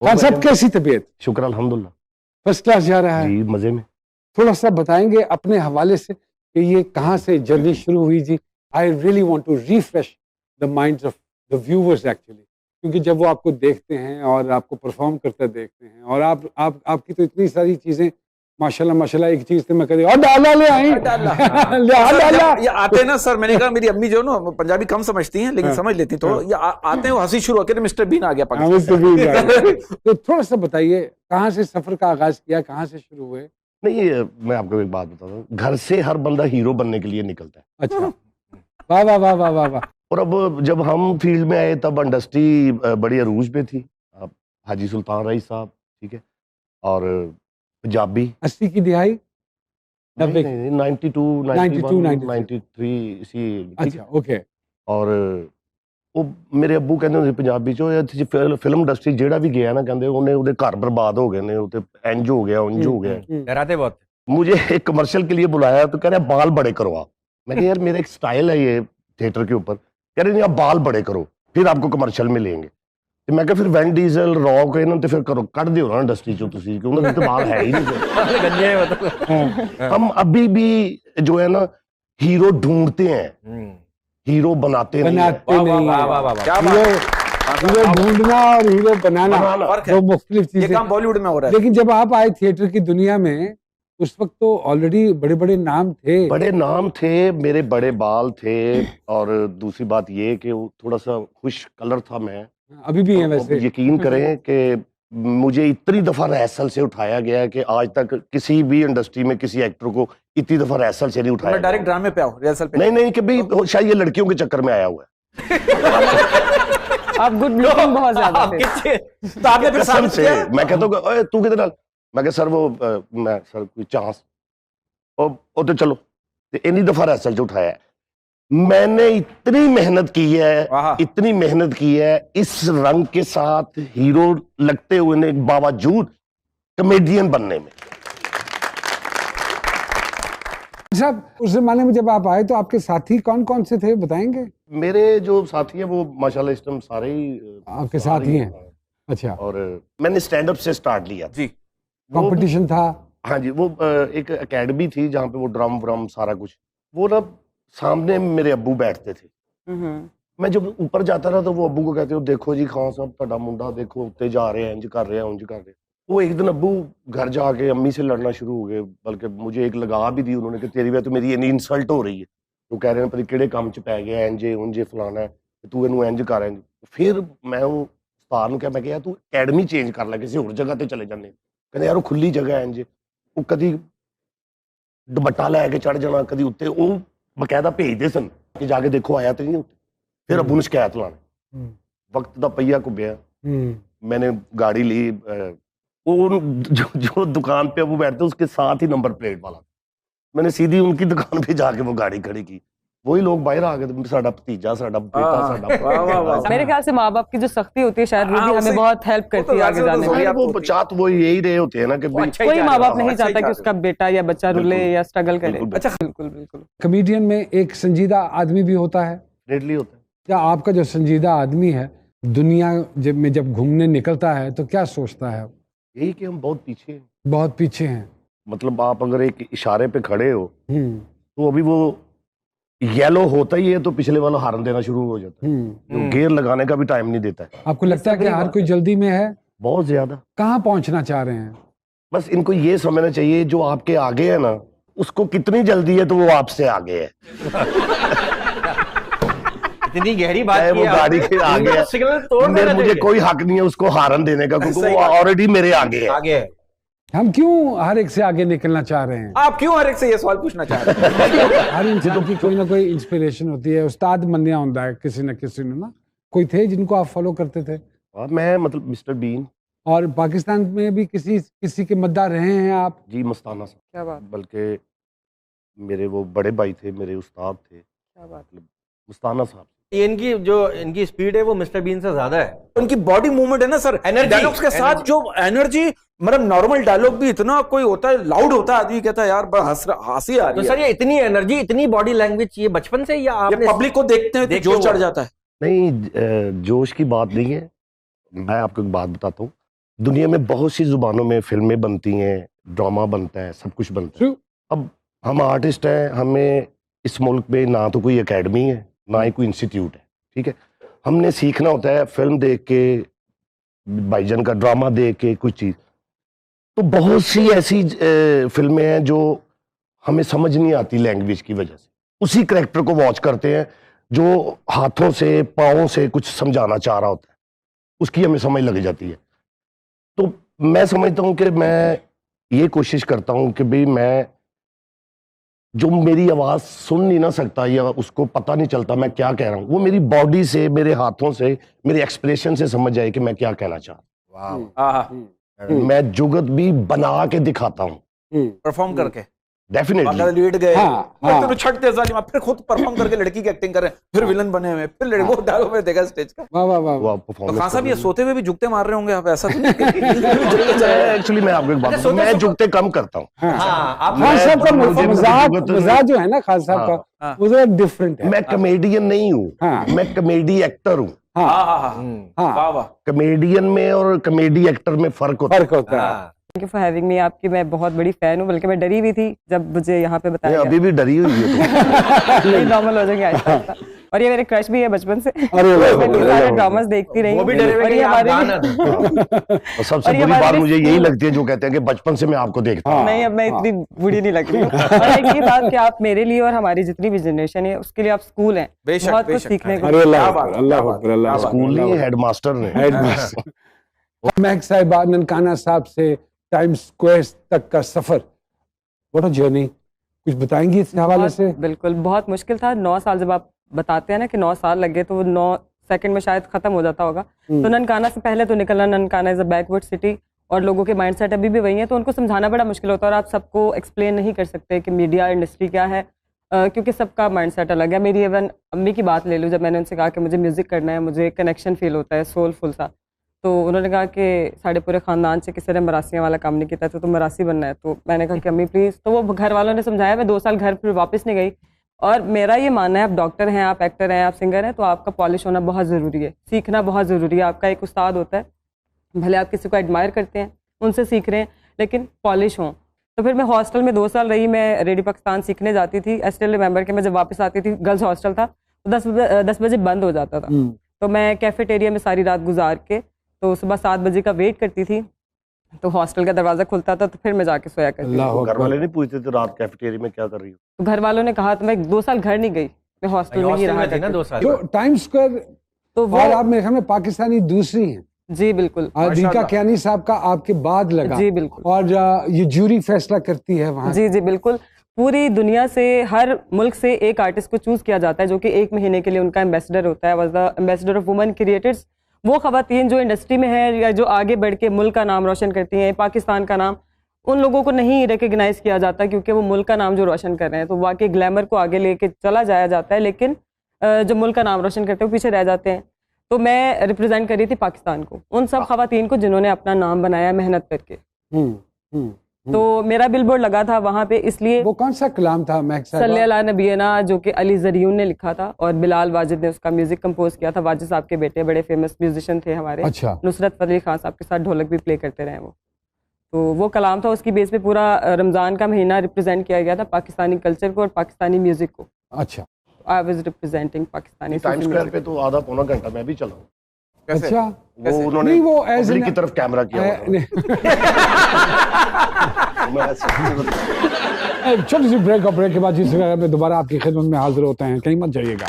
खान साहब कैसी तबीयत? शुक्र अल्हम्दुलिल्लाह। फर्स्ट क्लास जा रहा है जी मजे में। थोड़ा सा बताएंगे अपने हवाले से कि ये कहाँ से जर्नी शुरू हुई जी? I really want to refresh the minds of the viewers actually, क्योंकि जब वो आपको देखते हैं और आपको परफॉर्म करते देखते हैं और आपकी तो इतनी सारी चीजें माशाल्लाह माशाल्लाह, एक चीज तो मैं कह और डाला ले आई डाला ये आते हैं ना सर, मैंने कहा मेरी अम्मी जो ना पंजाबी कम समझती हैं लेकिन समझ लेती, तो ये आते हैं वो हंसी शुरू होकर मिस्टर बीन आ गया पाकिस्तान। तो थोड़ा सा बताइए कहाँ से सफर का आगाज किया, कहाँ से शुरू हुए? नहीं मैं आपको एक बात बताता हूँ, घर से हर बंदा हीरो बनने के लिए निकलता है। अच्छा, वाह वाह वाह वाह वाह वाह। और अब जब हम फील्ड में आए तब इंडस्ट्री बड़ी अरूज पे थी। अब हाजी सुल्तान रईस साहब, ठीक है, और पंजाबी 80 की दिहाई, 90 92 91 93 इसी। अच्छा ओके। और ਉਹ ਮੇਰੇ ਅੱਬੂ ਕਹਿੰਦੇ ਹੁੰਦੇ ਪੰਜਾਬੀ ਚੋਂ ਇੱਥੇ ਫਿਲਮ ਇੰਡਸਟਰੀ ਜਿਹੜਾ ਵੀ ਗਿਆ ਨਾ ਕਹਿੰਦੇ ਉਹਦੇ ਘਰ ਬर्बाद हो गए ने, ਉਹ ਤੇ ਇੰਜ हो गया उंज हो गया। डराते बहुत। मुझे एक कमर्शियल के लिए बुलाया तो कह रहे बाल बड़े करो आप। मैं कहा यार मेरा एक स्टाइल है ये थिएटर के ऊपर। कह रहे नहीं आप बाल बड़े करो फिर आपको कमर्शियल में लेंगे। तो मैं कहा फिर वैन डीजल रॉक इन्होंने तो फिर करो कट दियो ना इंडस्ट्री चो तुसी, क्योंकि तो बाल है ही नहीं। हम अभी भी जो है ना हीरो ढूंढते हैं, हीरो बनाते नहीं। हीरो ढूंढना और हीरो बनाना दो मुख्तलिफ चीजें। ये काम बॉलीवुड में हो रहा है। लेकिन जब आप आए थिएटर की दुनिया में उस वक्त तो ऑलरेडी बड़े बड़े नाम थे। बड़े नाम थे, मेरे बड़े बाल थे, और दूसरी बात ये कि वो थोड़ा सा खुश कलर था मैं। अभी भी है वैसे। यकीन करें कि मुझे इतनी दफा रिहर्सल से उठाया गया है कि आज तक किसी भी इंडस्ट्री में किसी एक्टर को इतनी दफा रिहर्सल से नहीं उठाया। डायरेक्ट ड्रामे पे आओ, रिहर्सल पे नहीं कि भाई शायद ये लड़कियों के चक्कर में आया हुआ है। आप गुड लुकिंग बहुत ज्यादा थे। तो आपने फिर कसम से मैं कहता हूँ ओए तू किधर, मैं कहा सर वो मैं सर कोई चांस ओ तो चलो इतनी दफा रिहर्सल से उठाया है। मैंने इतनी मेहनत की है, इतनी मेहनत की है इस रंग के साथ हीरो लगते हुए ने बावजूद कॉमेडियन बनने में। साहब उस जमाने में जब आप आए तो आपके साथी कौन कौन से थे बताएंगे? मेरे जो साथी हैं वो माशाल्लाह इस टाइम सारे ही आपके साथ ही हैं। अच्छा। और मैंने स्टैंड अप से स्टार्ट लिया जी। कंपटीशन था? हाँ जी, वो एक एकेडमी थी जहाँ पे वो ड्रम व्रम सारा कुछ, वो ना सामने मेरे अब्बू बैठते थे। मैं जब ऊपर जाता था तो वो अब्बू को कहते हो देखो जी खान साहब ਤੁਹਾਡਾ मुंडा देखो उत्ते जा रहे हैं, इंज कर रहे हैं उंज कर रहे हैं। वो एक दिन अब्बू घर जाके अम्मी से लड़ना शुरू हो गए, बल्कि मुझे एक लगा भी दी उन्होंने कि तेरी वजह तो मेरी इन्नी इंसल्ट हो रही है। तो कह रहे हैं पता किहड़े काम च पै गया इंजे उंजे फलाना है, तू इनू इंज कर। फिर मैं वो उस्ताद नूं कहा, मैं कहा तू अकैडमी चेंज कर ले, किसी होर जगह ते चले जाने। कहते यार वो खुली जगह है इंज, वो कदी दुपट्टा लैके चढ़ जाना, कदी उत्ते वो बकायदा भेजते सन कि जाके देखो आया तो नहीं उत्ते। फिर अब्बू ने शिकायत लाने, वक्त का पहिया घुम्या, मैंने गाड़ी ली, वो जो दुकान पे वो बैठते उसके साथ ही नंबर प्लेट वाला, मैंने सीधी उनकी दुकान पे जाके वो गाड़ी खड़ी की। वही लोग बाहर आ गए, साडा भतीजा साडा बेटा साडा। मेरे ख्याल से माँ बाप की जो सख्ती होती है शायद वो भी हमें बहुत हेल्प करती है आगे जाने में। वो चाहत वो यही रहे होते हैं ना कि कोई माँ बाप नहीं चाहता कि उसका बेटा या बच्चा रुले या स्ट्रगल करे। अच्छा बिल्कुल बिल्कुल। कॉमेडियन में एक संजीदा आदमी भी होता है। डेडली होता है। क्या आपका जो संजीदा आदमी है दुनिया जब घूमने निकलता है तो क्या सोचता है? यही कि हम बहुत पीछे हैं। बहुत पीछे हैं। मतलब आप अगर एक इशारे पे खड़े हो तो अभी वो येलो होता ही है तो पिछले वाला हार्न देना शुरू हो जाता है, तो गियर लगाने का भी टाइम नहीं देता है। आपको लगता है कि हर कोई जल्दी में है? बहुत ज्यादा। कहाँ पहुंचना चाह रहे हैं? बस इनको ये समझना चाहिए जो आपके आगे है ना उसको कितनी जल्दी है तो वो आपसे आगे है। इतनी गहरी बात वो गाड़ी के आगे है, मुझे कोई हक नहीं है उसको हार्न देने का, क्योंकि वो ऑलरेडी मेरे आगे है। हम क्यों हर एक से आगे निकलना चाह रहे हैं? आप क्यों हर एक से ये सवाल पूछना चाह रहे हैं? हर इंसान की कोई ना कोई इंस्पिरेशन होती है, उस्ताद बनना होता है किसी न किसी ने ना। कोई थे जिनको आप फॉलो करते थे? मैं मतलब मिस्टर बीन। और पाकिस्तान में भी किसी के मद्दार रहे हैं आप? जी मस्ताना साहब। क्या बात। बल्कि मेरे वो बड़े भाई थे, मेरे उस्ताद थे। क्या बात। मस्ताना साहब। इनकी स्पीड है वो मिस्टर बीन से ज्यादा है। उनकी बॉडी मूवमेंट है ना सर, डायलॉग्स के साथ जो एनर्जी, मतलब नॉर्मल डायलॉग भी इतना कोई होता है लाउड होता है, आदमी कहता है यार बड़ा हंसी आ रही है। तो सर ये इतनी एनर्जी इतनी बॉडी लैंग्वेज ये बचपन से या आपने पब्लिक को देखते हैं तो जोश चढ़ जाता है? नहीं जोश की बात नहीं है। मैं आपको एक बात बताता हूँ, दुनिया में बहुत सी जुबानों में फिल्में बनती हैं, ड्रामा बनता है, सब कुछ बनता है। True. अब हम आर्टिस्ट हैं, हमें इस मुल्क में ना तो कोई एकेडमी है ना ही कोई इंस्टीट्यूट है, ठीक है। हमने सीखना होता है फिल्म देख के, भाईजान का ड्रामा देख के कुछ चीज। तो बहुत सी ऐसी फिल्में हैं जो हमें समझ नहीं आती लैंग्वेज की वजह से, उसी करैक्टर को वॉच करते हैं जो हाथों से पाँव से कुछ समझाना चाह रहा होता है, उसकी हमें समझ लग जाती है। तो मैं समझता हूँ कि मैं ये कोशिश करता हूँ कि भाई मैं जो मेरी आवाज सुन नहीं ना सकता या उसको पता नहीं चलता मैं क्या कह रहा हूँ, वो मेरी बॉडी से, मेरे हाथों से, मेरे एक्सप्रेशन से समझ जाए कि मैं क्या कहना चाह रहा हूँ। मैं जुगत भी बना के दिखाता हूँ, परफॉर्म करके। डेफिनेटली। लेट गए, हाँ। छटते जालिम, फिर खुद परफॉर्म करके लड़की की एक्टिंग कर रहे हैं, फिर विलन बने हुए, फिर लड़को डालो में देखा स्टेज का। वाह वाह वाह। तो खान साहब ये सोते हुए भी जुगते मार रहे होंगे आप, ऐसा तो नहीं? एक्चुअली मैं आपको एक बात बताऊं, मैं जुगते कम करता हूँ। खान साहब का मजाक जो है ना खान साहब का, वो जरा डिफरेंट है। मैं कॉमेडियन नहीं हूँ, मैं कॉमेडी एक्टर हूँ। कॉमेडियन में और कॉमेडी एक्टर में फर्क होता है। Thank you for having me. आपकी मैं बहुत बड़ी फैन हूँ, बल्कि मैं डरी हुई थी जब मुझे यहाँ पे बताया अभी भी डरी हुई है नहीं, नॉर्मल हो जाएंगे आहिस्ता आहिस्ता। और ये मेरे क्रश भी है बचपन से, सारे ड्रामास देखती रही। वो भी डरे हुए कि आप गाना और सबसे बुरी बात मुझे यही लगती है जो कहते हैं कि बचपन से मैं आपको देखता हूँ। नहीं, अब मैं इतनी बुरी नहीं लग रही हूँ। और एक ये बात कि आप मेरे लिए और हमारी जितनी भी जनरेशन है उसके लिए आप स्कूल हैं, बहुत कुछ सीखने को। अल्लाह स्कूल नहीं, हेडमास्टर ने। महक साहिबा, ननकाना साहब से टाइम्स स्क्वायर तक का सफर, व्हाट अ जर्नी, कुछ बताएंगी इस हवाले से? बिल्कुल, बहुत मुश्किल था। 9 साल, जब आप बताते हैं ना कि 9 साल लगे, तो वो 9 सेकंड में शायद खत्म हो जाता होगा। तो ननकाना से पहले तो निकलना, Nankana is a backward city और लोगों के माइंडसेट अभी भी वही है, तो उनको समझाना बड़ा मुश्किल होता है। और आप सबको एक्सप्लेन नहीं कर सकते कि मीडिया इंडस्ट्री क्या है, क्योंकि सबका माइंडसेट अलग है। मेरी इवन अम्मी की बात ले लूँ, जब मैंने उनसे कहा कि मुझे म्यूजिक करना है, मुझे कनेक्शन फील होता है सोलफुल सा, तो उन्होंने कहा कि साढ़े पूरे ख़ानदान से किसी ने मरासियाँ वाला काम नहीं किया, तो तुम मरासी बनना है। तो मैंने कहा कि अम्मी प्लीज़। तो वो घर वालों ने समझाया, मैं 2 साल घर फिर वापस नहीं गई। और मेरा ये मानना है, आप डॉक्टर हैं, आप एक्टर हैं, आप सिंगर हैं, तो आपका पॉलिश होना बहुत ज़रूरी है, सीखना बहुत ज़रूरी है। आपका एक उस्ताद होता है, भले आप किसी को एडमायर करते हैं, उनसे सीख रहे हैं, लेकिन पॉलिश हों। तो फिर मैं हॉस्टल में 2 साल रही, मैं रेडियो पाकिस्तान सीखने जाती थी। आई स्टिल रिमेंबर कि मैं जब वापस आती थी, गर्ल्स हॉस्टल था, तो 10 बजे बंद हो जाता था। तो मैं कैफेटेरिया में सारी रात गुजार के, तो सुबह 7 बजे का वेट करती थी, तो हॉस्टल का दरवाजा खुलता था, तो फिर मैं जाके सोया करती थी। घर वाले नहीं पूछते थे रात कैफेटेरिया में क्या कर रही हो? तो घर वालों ने कहा, तो मैं 2 साल घर नहीं गई, मैं हॉस्टल में ही रहा थी ना 2 साल। जो टाइम्स स्क्वायर, तो वो और आप मेरे ख्याल में पाकिस्तानी दूसरी हैं। जी बिल्कुल, दीका कियानी साहब का आपके बाद लगा। जी बिल्कुल। और ये जूरी फैसला करती है वहाँ। जी बिल्कुल। पूरी दुनिया से, हर मुल्क से एक आर्टिस्ट को चूज किया जाता है, जो कि 1 महीने के लिए उनका एम्बेसडर होता है। Was the ambassador of women creators. वो खवातीन जो इंडस्ट्री में है या जो आगे बढ़ के मुल्क का नाम रोशन करती हैं, पाकिस्तान का नाम, उन लोगों को नहीं रिकग्नाइज किया जाता, क्योंकि वो मुल्क का नाम जो रोशन कर रहे हैं। तो वाकई ग्लैमर को आगे लेके चला जाया जाता है, लेकिन जो मुल्क का नाम रोशन करते हैं वो पीछे रह जाते हैं। तो मैं रिप्रेजेंट कर रही थी पाकिस्तान को, उन सब खवातीन को जिन्होंने अपना नाम बनाया मेहनत करके। तो मेरा बिलबोर्ड लगा था वहाँ पे, इसलिए। वो कौन सा कलाम था महक साहिबा? सल्लल्लाहु अलैहि नबीना, जो कि अली ज़रियून ने लिखा था, और बिलाल वाजिद ने उसका म्यूजिक कंपोज किया था। वाजिद साहब के बेटे बड़े फेमस म्यूजिशियन थे हमारे। अच्छा। नुसरत फतेह खान साहब के साथ ढोलक भी प्ले करते रहे वो। तो वो कलाम था, उसकी बेस पे पूरा रमज़ान का महीना रिप्रेजेंट किया गया था, पाकिस्तानी कल्चर को और पाकिस्तानी म्यूजिक को। अच्छा। I was representing Pakistani times square पे तो आधा पौना घंटा मैं भी चला हूँ। अच्छा। वो उन्होंने नहीं, वो ऐसे की तरफ कैमरा किया छोटी सी ब्रेक, और ब्रेक के बाद जिस में दोबारा आपकी खिदमत में हाजिर होते हैं, कहीं मत जाइएगा।